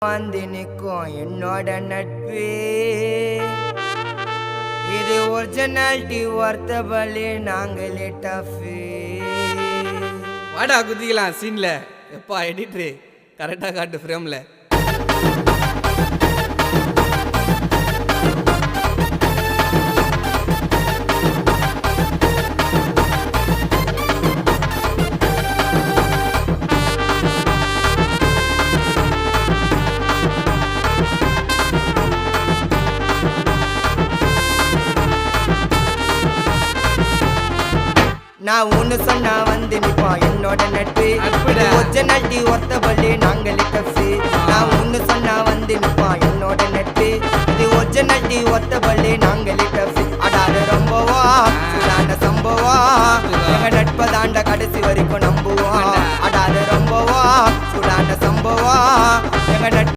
வந்து நிற்கும் என்னோட நட்பு இது ஒரிஜினாலிட்டி ஒர்த்தபலி நாங்களே டஃபு. வாடா குதிக்கலாம் சீன்ல. எப்பா எடிட்ரு கரெக்டாக காட்டு ஃப்ரேமில். நான் ஒன்று சொன்னா வந்து நிற்பான் என்னோட நட்பு ஒரிஜினாலிட்டி ஒர்த்தபலி நாங்களே டஃபு. நான் ஒன்று சொன்னா வந்து நிற்பான் என்னோட நட்பு இது ஒரிஜினாலிட்டி ஒர்த்தபலி நாங்களே டஃபு. அடாது ரொம்பவா சூடான சம்பவா எங்க நட்பை தாண்ட கடைசி வரைக்கும் நம்புவோம். அடாது ரொம்பவா சூடான சம்பவா எங்க நட்பு